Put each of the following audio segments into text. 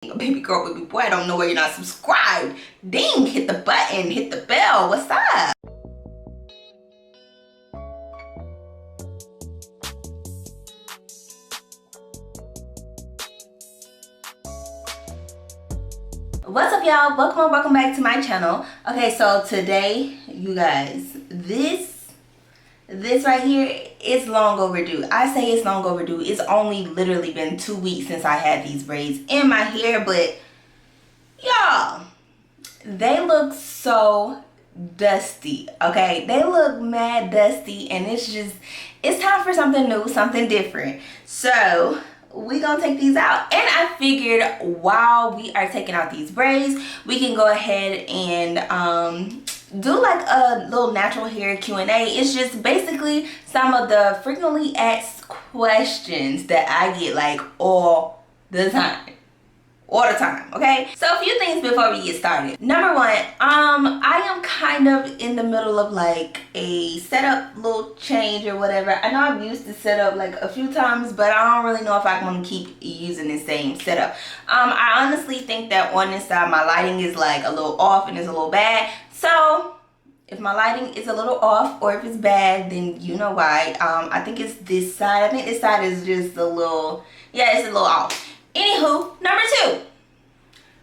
Baby girl, baby boy, I don't know why you're not subscribed. Ding, hit the button, hit the bell. What's up? What's up, y'all? Welcome back to my channel. Okay, so today, you guys, this right here is long overdue. I say it's long overdue. It's only literally been 2 weeks since I had these braids in my hair, but y'all, they look so dusty. Okay, they look mad dusty, and it's time for something new, something different. So we gonna take these out, and I figured while we are taking out these braids, we can go ahead and do like a little natural hair Q&A. It's just basically some of the frequently asked questions that I get like all the time. Okay, so a few things before we get started. Number one, I am kind of in the middle of like a setup little change or whatever. I know I've used the setup like a few times, but I don't really know if I want to keep using the same setup. I honestly think that on this side my lighting is like a little off and it's a little bad. So if my lighting is a little off or if it's bad, then you know why. I think it's this side. I think this side is just a little, yeah, it's a little off. Anywho, number two,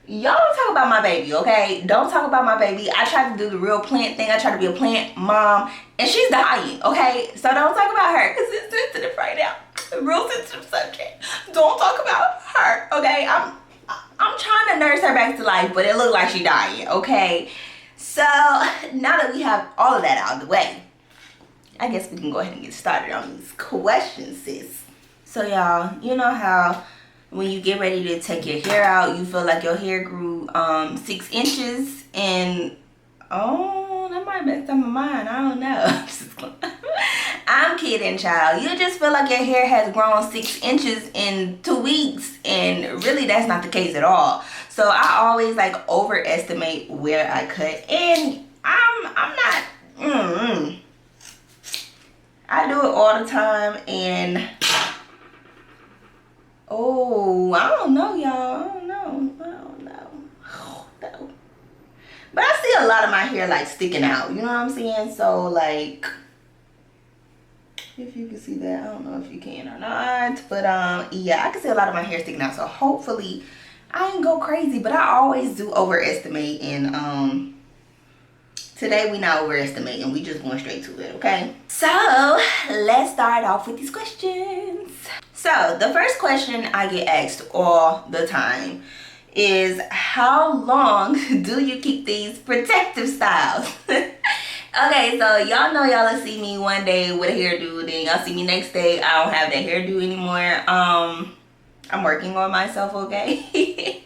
y'all don't talk about my baby, okay? Don't talk about my baby. I tried to do the real plant thing. I tried to be a plant mom, and she's dying, okay? So don't talk about her because it's sensitive right now. A real sensitive subject. Don't talk about her, okay? I'm trying to nurse her back to life, but it looks like she's dying, okay? So now that we have all of that out of the way, I guess we can go ahead and get started on these questions, sis. So y'all, you know how when you get ready to take your hair out, you feel like your hair grew 6 inches, and oh, that might mess up my mind. I don't know. I'm kidding, child. You just feel like your hair has grown 6 inches in 2 weeks, and really that's not the case at all. So I always like overestimate where I cut, and I'm not. I do it all the time, and oh, I don't know, y'all. I don't know. No. But I see a lot of my hair like sticking out. You know what I'm saying? So like, if you can see that, I don't know if you can or not. But yeah, I can see a lot of my hair sticking out. So hopefully I didn't go crazy. But I always do overestimate, and today we not overestimating. We just going straight to it, okay? So let's start off with these questions. So the first question I get asked all the time is, how long do you keep these protective styles? Okay, so y'all know y'all will see me one day with a hairdo, then y'all see me next day I don't have that hairdo anymore. I'm working on myself, okay?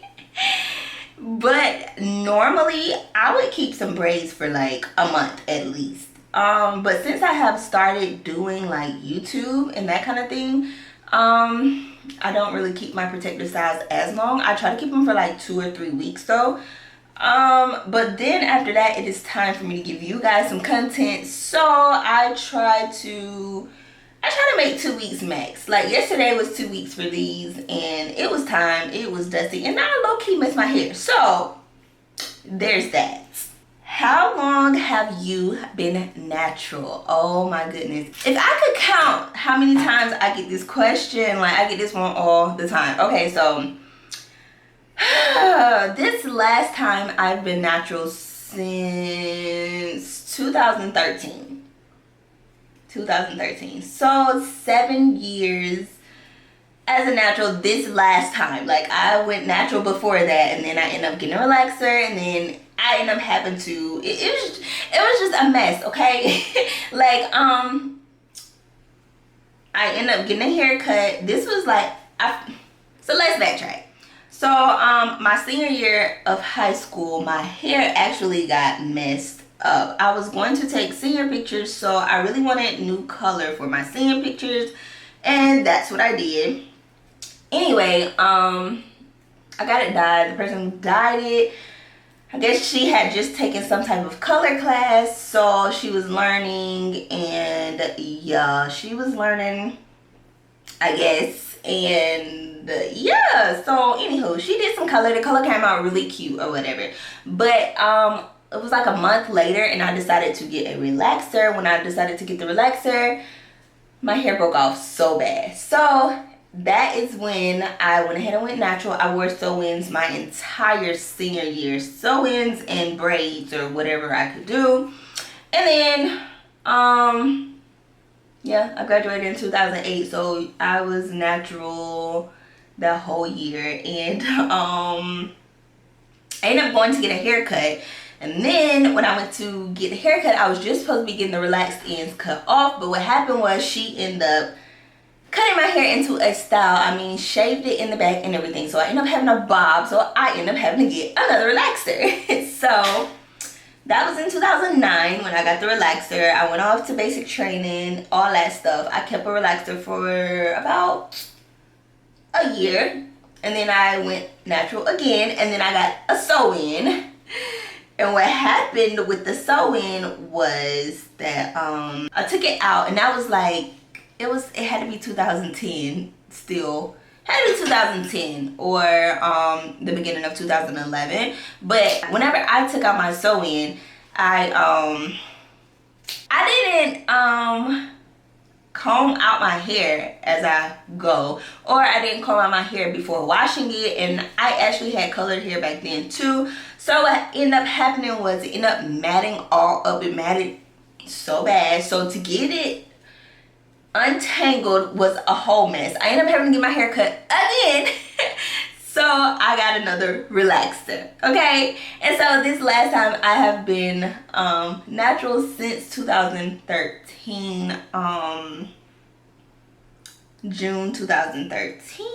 But normally I would keep some braids for like a month at least. But since I have started doing like YouTube and that kind of thing, I don't really keep my protective styles as long. I try to keep them for like 2 or 3 weeks though. But then after that, it is time for me to give you guys some content. So I try to make 2 weeks max. Like yesterday was 2 weeks for these, and it was time. It was dusty, and I low-key miss my hair. So there's that. How long have you been natural? Oh my goodness. If I could count how many times I get this question, like I get this one all the time. Okay, so this last time I've been natural since 2013. So 7 years as a natural this last time. Like I went natural before that, and then I ended up getting a relaxer, and then I ended up having to, it was just a mess, okay? Like, I ended up getting a haircut. This was like, so let's backtrack. So, my senior year of high school, my hair actually got messed up. I was going to take senior pictures, so I really wanted new color for my senior pictures, and that's what I did. Anyway, I got it dyed. The person who dyed it, I guess she had just taken some type of color class, so she was learning, and yeah, she was learning, I guess, and yeah, so anywho, she did some color. The color came out really cute or whatever, but it was like a month later and I decided to get a relaxer. When I decided to get the relaxer, my hair broke off so bad. So that is when I went ahead and went natural. I wore sew-ins my entire senior year, sew-ins and braids or whatever I could do. And then yeah, I graduated in 2008, so I was natural the whole year. And I ended up going to get a haircut. And then when I went to get the haircut, I was just supposed to be getting the relaxed ends cut off. But what happened was she ended up cutting my hair into a style. I mean, shaved it in the back and everything. So I ended up having a bob. So I ended up having to get another relaxer. So that was in 2009 when I got the relaxer. I went off to basic training, all that stuff. I kept a relaxer for about a year. And then I went natural again. And then I got a sew-in. And what happened with the sew-in was that I took it out, and that was like, it had to be 2010 still. Had to be 2010 or the beginning of 2011. But whenever I took out my sew-in, I didn't comb out my hair as I go, or I didn't comb out my hair before washing it. And I actually had colored hair back then too. So what ended up happening was it ended up matting all up. It matted so bad. So to get it untangled was a whole mess. I ended up having to get my hair cut again. So I got another relaxer, okay? And so this last time I have been natural since 2013, June 2013.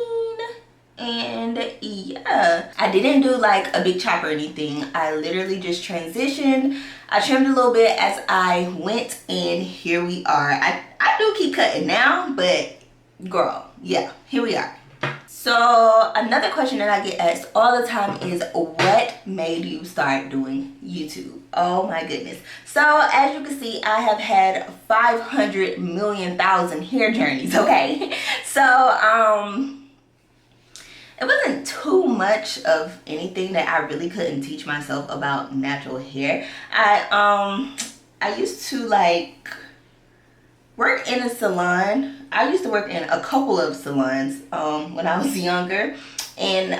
And yeah, I didn't do like a big chop or anything. I literally just transitioned. I trimmed a little bit as I went, and here we are. I do keep cutting now, but girl, yeah, here we are. So another question that I get asked all the time is, what made you start doing YouTube? Oh my goodness. So as you can see, I have had 500 million thousand hair journeys, okay? So it wasn't too much of anything that I really couldn't teach myself about natural hair. I used to like work in a salon. I used to work in a couple of salons when I was younger, and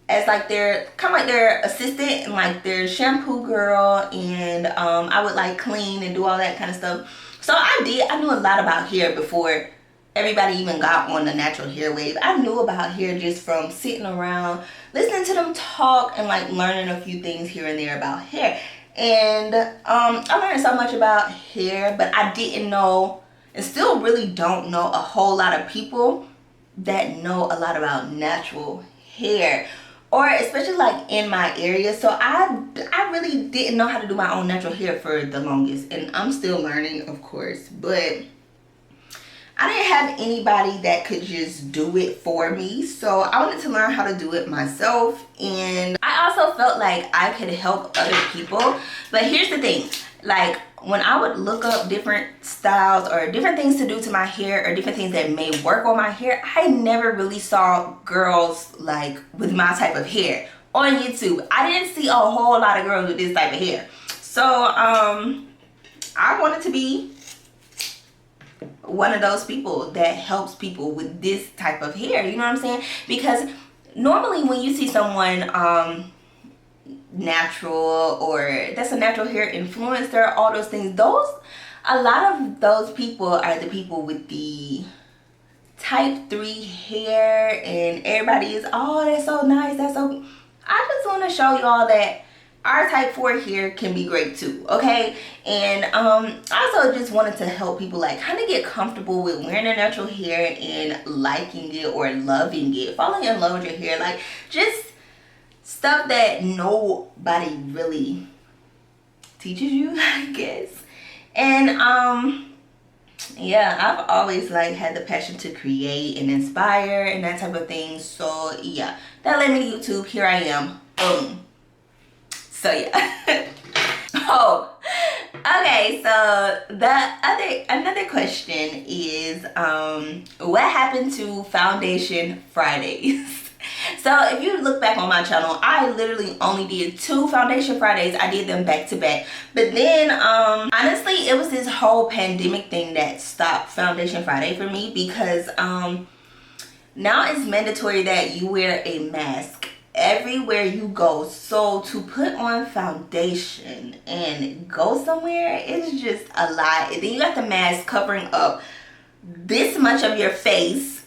as like their kind of like their assistant and like their shampoo girl, and I would like clean and do all that kind of stuff. So I knew a lot about hair before everybody even got on the natural hair wave. I knew about hair just from sitting around listening to them talk and like learning a few things here and there about hair. And I learned so much about hair, but I didn't know and still really don't know a whole lot of people that know a lot about natural hair, or especially like in my area. So I really didn't know how to do my own natural hair for the longest, and I'm still learning, of course, but I didn't have anybody that could just do it for me. So I wanted to learn how to do it myself, and I also felt like I could help other people. But here's the thing, like when I would look up different styles or different things to do to my hair or different things that may work on my hair, I never really saw girls like with my type of hair on YouTube. I didn't see a whole lot of girls with this type of hair. So I wanted to be one of those people that helps people with this type of hair, you know what I'm saying? Because normally when you see someone natural, or that's a natural hair influencer, all those things, a lot of those people are the people with the type 3 hair, and everybody is, oh, that's so nice, that's so. I just want to show y'all that our type 4 hair can be great too, okay? And I also just wanted to help people like kind of get comfortable with wearing their natural hair and liking it or loving it, falling in love with your hair, like just stuff that nobody really teaches you, I guess. And yeah, I've always like had the passion to create and inspire and that type of thing. So yeah, that led me to YouTube. Here I am. Boom. So yeah. Oh, Okay, so another question is what happened to Foundation Fridays? So if you look back on my channel, I literally only did 2 Foundation Fridays. I did them back to back. But then honestly, it was this whole pandemic thing that stopped Foundation Friday for me, because now it's mandatory that you wear a mask everywhere you go. So to put on foundation and go somewhere, it's just a lot. And then you got the mask covering up this much of your face.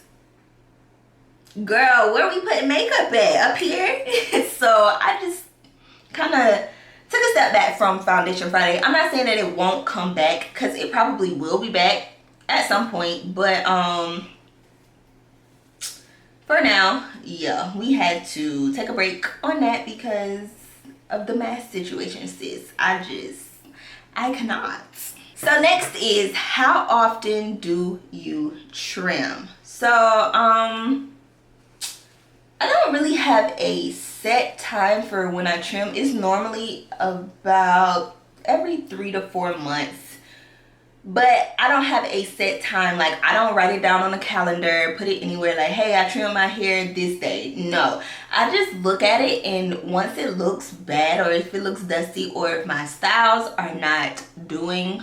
Girl, where we putting makeup at? Up here? So I just kind of took a step back from Foundation Friday. I'm not saying that it won't come back, because it probably will be back at some point. But for now, yeah, we had to take a break on that because of the mask situation, sis. I cannot. So next is, how often do you trim? So I don't really have a set time for when I trim. It's normally about every 3 to 4 months. But I don't have a set time. Like, I don't write it down on the calendar, put it anywhere like, hey, I trim my hair this day. No, I just look at it, and once it looks bad, or if it looks dusty, or if my styles are not doing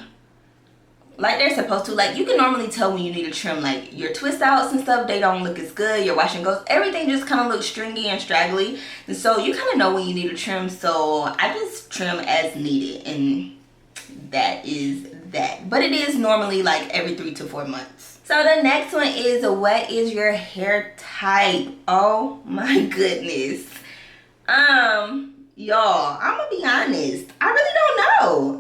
like they're supposed to, like, you can normally tell when you need to trim. Like, your twist outs and stuff, they don't look as good. Your wash and goes, everything just kind of looks stringy and straggly. And so you kind of know when you need to trim. So I just trim as needed, and that is that. But it is normally like every 3 to 4 months. So the next one is, what is your hair type? Oh my goodness. Y'all, I'm gonna be honest, I really don't know.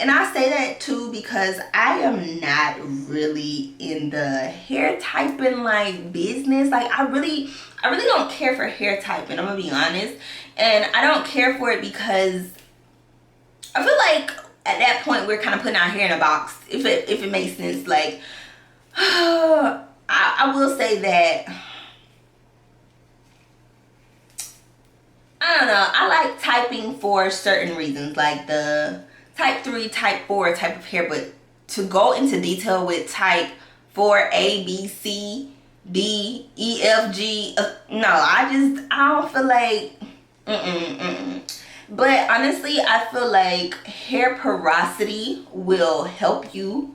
And I say that too because I am not really in the hair typing like business. Like, I really don't care for hair typing, I'm gonna be honest. And I don't care for it because I feel like at that point we're kind of putting our hair in a box, if it makes sense. Like, I will say that, I don't know, I like typing for certain reasons, like the type 3, type 4 type of hair. But to go into detail with type 4, A, B, C, D, E, F, G, no, I don't feel like, But honestly, I feel like hair porosity will help you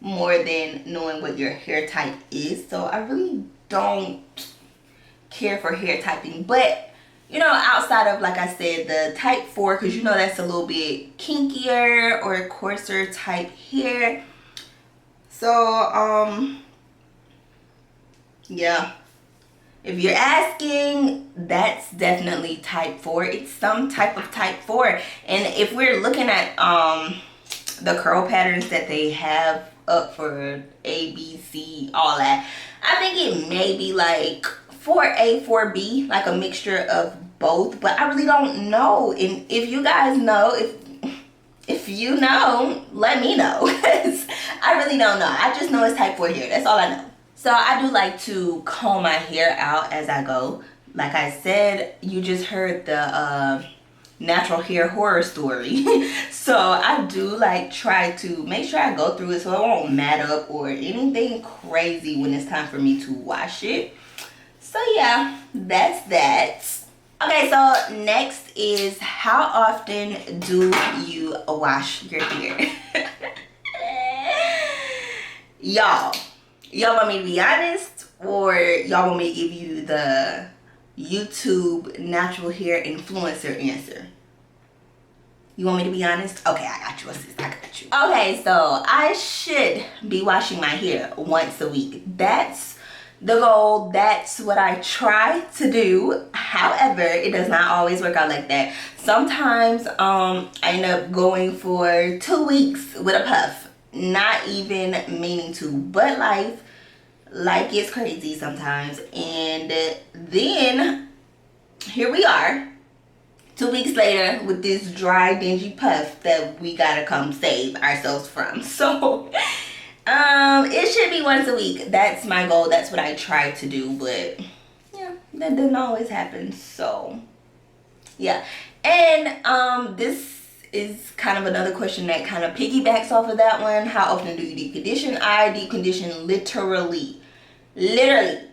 more than knowing what your hair type is. So I really don't care for hair typing. But, you know, outside of, like I said, the type 4, because you know that's a little bit kinkier or coarser type hair. So, yeah. If you're asking, that's definitely type 4. It's some type of type 4. And if we're looking at the curl patterns that they have up for A, B, C, all that, I think it may be like 4A, 4B, like a mixture of both. But I really don't know. And if you guys know, if you know, let me know. I really don't know. I just know it's type 4 hair. That's all I know. So I do like to comb my hair out as I go. Like I said, you just heard the natural hair horror story. So I do like try to make sure I go through it so it won't mat up or anything crazy when it's time for me to wash it. So yeah, that's that. Okay, so next is, how often do you wash your hair? Y'all want me to be honest, or y'all want me to give you the YouTube natural hair influencer answer? You want me to be honest? Okay, I got you, sis. I got you. Okay, so I should be washing my hair once a week. That's the goal. That's what I try to do. However, it does not always work out like that. Sometimes I end up going for 2 weeks with a puff. Not even meaning to, but life gets crazy sometimes. And then here we are 2 weeks later with this dry, dingy puff that we gotta come save ourselves from. So it should be once a week. That's my goal. That's what I try to do. But yeah, that doesn't always happen. So yeah. And this is kind of another question that kind of piggybacks off of that one. How often do you deep condition? I deep condition literally every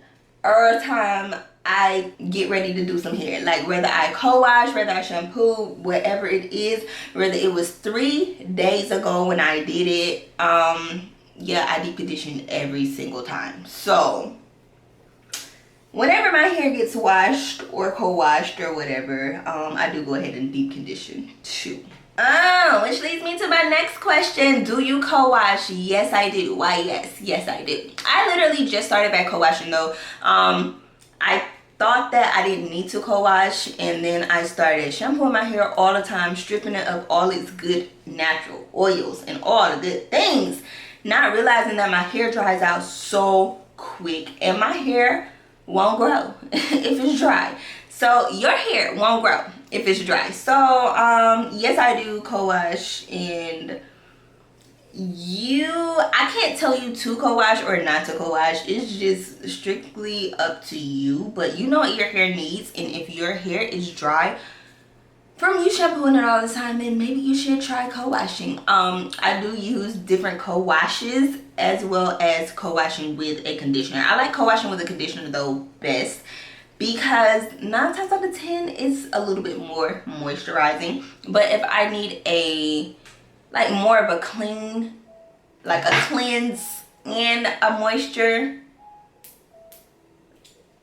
time I get ready to do some hair. Like whether I co-wash, whether I shampoo, whatever it is, whether it was 3 days ago when I did it, yeah, I deep condition every single time. So whenever my hair gets washed or co-washed or whatever, I do go ahead and deep condition too. Which leads me to my next question. Do you co-wash? Yes, I do. Why, yes, I do. I literally just started back co-washing though. I thought that I didn't need to co-wash, and then I started shampooing my hair all the time, stripping it of all its good natural oils and all the good things, not realizing that my hair dries out so quick and my hair won't grow if it's dry. So your hair won't grow if it's dry. So yes, I do co-wash, and I can't tell you to co-wash or not to co-wash. It's just strictly up to you, but you know what your hair needs. And if your hair is dry from you shampooing it all the time, then maybe you should try co-washing. I do use different co-washes as well as co-washing with a conditioner. I like co-washing with a conditioner though best, because 9 times out of 10 it's a little bit more moisturizing. But if I need a like more of a clean, like a cleanse and a moisture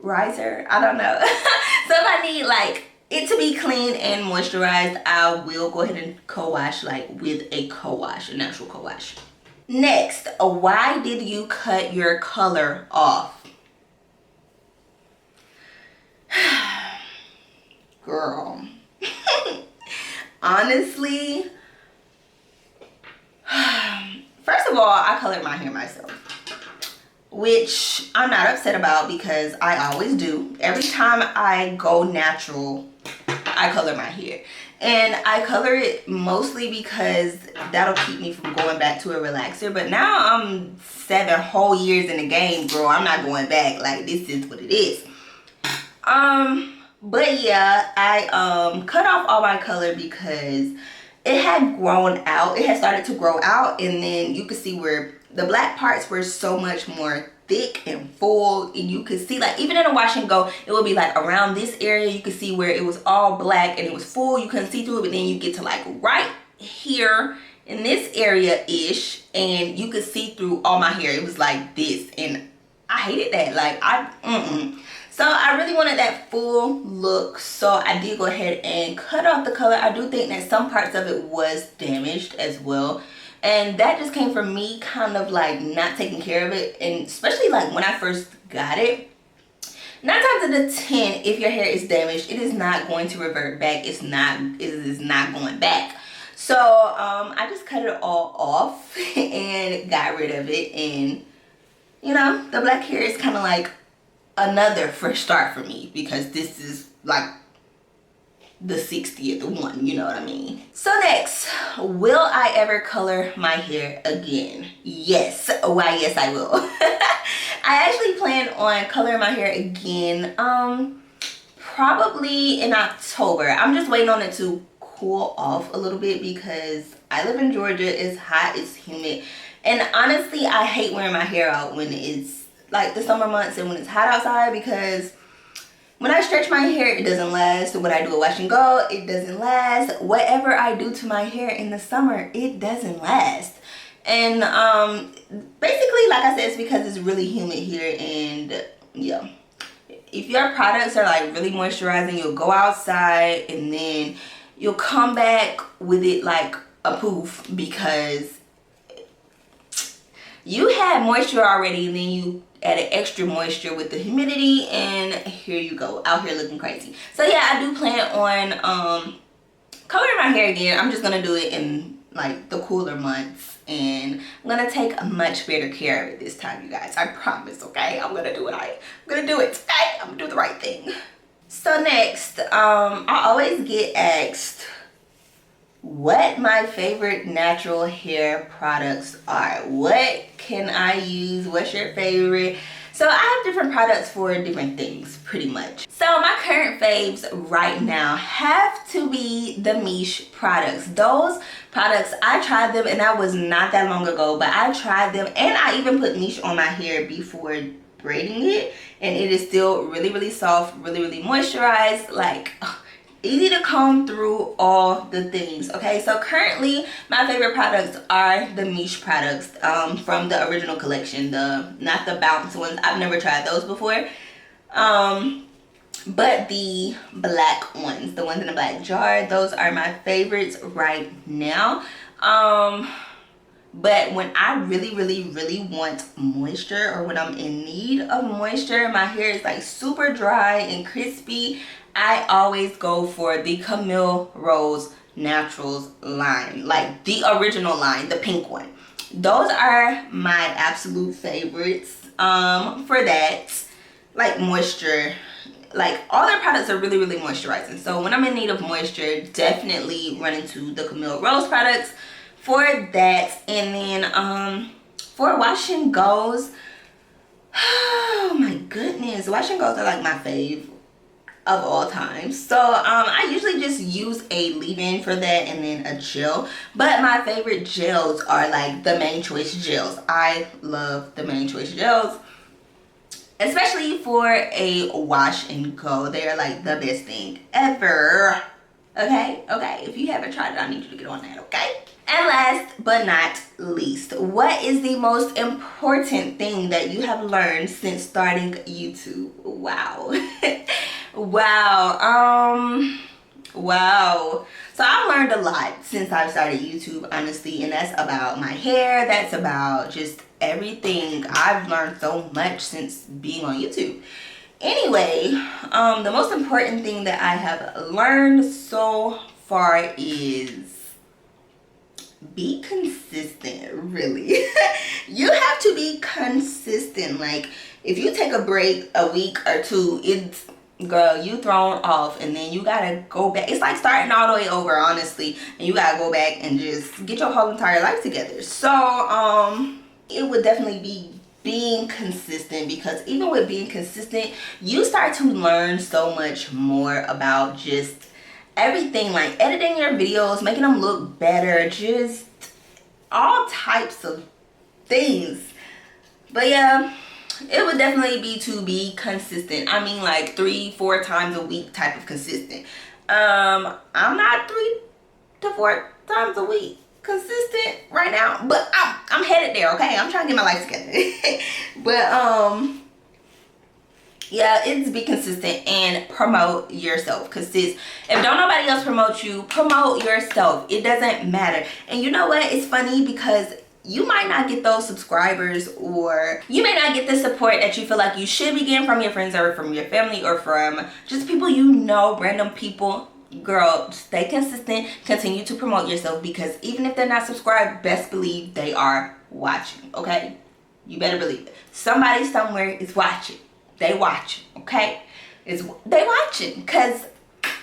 riser, I don't know. So if I need like it to be clean and moisturized, I will go ahead and co-wash like with a co-wash, a natural co-wash. Next, why did you cut your color off? Girl. Honestly, first of all, I colored my hair myself, which I'm not upset about because I always do. Every time I go natural, I color my hair. And I color it mostly because that'll keep me from going back to a relaxer. But now I'm 7 whole years in the game, girl. I'm not going back. Like, this is what it is. But yeah, I cut off all my color because it had grown out. It had started to grow out, and then you could see where the black parts were so much more thick and full, and you could see like even in a wash and go, it would be like around this area you could see where it was all black and it was full, you couldn't see through it. But then you get to like right here in this area ish, and you could see through all my hair. It was like this, and I hated that. Like so I really wanted that full look, so I did go ahead and cut off the color. I do think that some parts of it was damaged as well, and that just came from me kind of like not taking care of it. And especially like when I first got it, 9 times out of 10, if your hair is damaged, it is not going to revert back. It is not going back. So I just cut it all off and got rid of it. And you know, the black hair is kind of like another fresh start for me, because this is like the 60th one, you know what I mean? So next, will I ever color my hair again? Yes. Why, yes, I will. I actually plan on coloring my hair again probably in October. I'm just waiting on it to cool off a little bit because I live in Georgia. It's hot, it's humid, and honestly I hate wearing my hair out when it's like the summer months and when it's hot outside, because when I stretch my hair, it doesn't last. When I do a wash and go, it doesn't last. Whatever I do to my hair in the summer, it doesn't last. And basically, like I said, it's because it's really humid here. And yeah, if your products are like really moisturizing, you'll go outside and then you'll come back with it like a poof, because you had moisture already and then you added extra moisture with the humidity, and here you go, out here looking crazy. So yeah, I do plan on coloring my hair again. I'm just gonna do it in like the cooler months, and I'm gonna take much better care of it this time, you guys. I promise, okay? I'm gonna do it. I'm gonna do it, okay? I'm gonna do the right thing. So next, I always get asked what my favorite natural hair products are. What can I use? What's your favorite? So I have different products for different things, pretty much. So my current faves right now have to be the Miche products. Those products, I tried them, and that was not that long ago, but I tried them, and I even put Miche on my hair before braiding it, and it is still really, really soft, really, really moisturized, like easy to comb through, all the things. Okay, so currently my favorite products are the Miche products from the original collection, not the bounce ones. I've never tried those before, but the black ones, the ones in the black jar, those are my favorites right now. But when I really, really, really want moisture, or when I'm in need of moisture, my hair is like super dry and crispy, I always go for the Camille Rose Naturals line, like the original line, the pink one. Those are my absolute favorites for that, like moisture. Like all their products are really, really moisturizing. So when I'm in need of moisture, definitely run into the Camille Rose products for that. And then for wash and goes, oh my goodness, wash and goes are like my fave of all time. So I usually just use a leave-in for that, and then a gel. But my favorite gels are like the Main Choice gels. I love the Main Choice gels, especially for a wash and go. They're like the best thing ever. Okay, if you haven't tried it, I need you to get on that, okay? And last but not least, what is the most important thing that you have learned since starting YouTube? Wow. Wow. So I've learned a lot since I've started YouTube, honestly, and that's about my hair, that's about just everything. I've learned so much since being on YouTube. Anyway, the most important thing that I have learned so far is be consistent, really. You have to be consistent. Like, if you take a break a week or two, it's, girl, you thrown off, and then you gotta go back. It's like starting all the way over, honestly, and you gotta go back and just get your whole entire life together. So it would definitely be being consistent, because even with being consistent, you start to learn so much more about just everything, like editing your videos, making them look better, just all types of things. But yeah, it would definitely be to be consistent. I mean, like 3-4 times a week type of consistent. I'm not 3 to 4 times a week consistent right now, but I'm headed there. Okay, I'm trying to get my life together. But yeah, it's be consistent and promote yourself. Because if don't nobody else promote you, promote yourself. It doesn't matter. And you know what, it's funny because you might not get those subscribers, or you may not get the support that you feel like you should be getting from your friends, or from your family, or from just people you know, random people. Girl, stay consistent, continue to promote yourself, because even if they're not subscribed, best believe they are watching. Okay, you better believe it. Somebody somewhere is watching. They watching, okay? They watching, because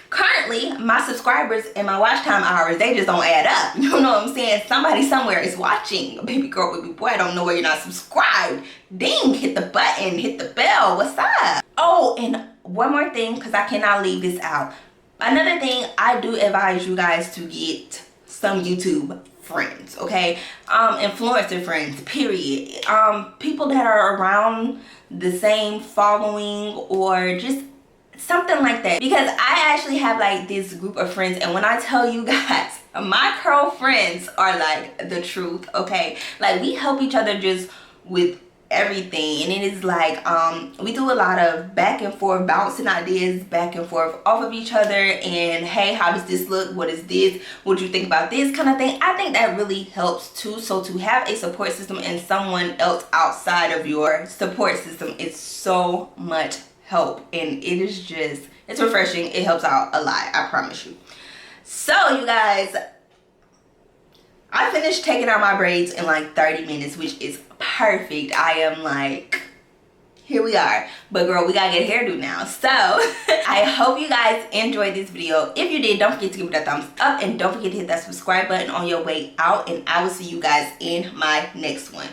currently my subscribers and my watch time hours, they just don't add up. You know what I'm saying? Somebody somewhere is watching. Baby girl, baby boy, I don't know where you're not subscribed. Ding, hit the button, hit the bell. What's up? Oh, and one more thing, because I cannot leave this out. Another thing, I do advise you guys to get some YouTube friends, okay? Influencer friends, period. People that are around the same following, or just something like that. Because I actually have like this group of friends, and when I tell you guys, my curl friends are like the truth, okay? Like, we help each other just with everything, and it is like we do a lot of back and forth, bouncing ideas back and forth off of each other, and hey, how does this look, what is this, what do you think about this, kind of thing. I think that really helps too. So to have a support system and someone else outside of your support system is so much help, and it is just, it's refreshing. It helps out a lot, I promise you. So you guys, I finished taking out my braids in like 30 minutes, which is perfect. I am like, here we are. But girl, we gotta get a hairdo now. So I hope you guys enjoyed this video. If you did, don't forget to give it a thumbs up, and don't forget to hit that subscribe button on your way out, and I will see you guys in my next one.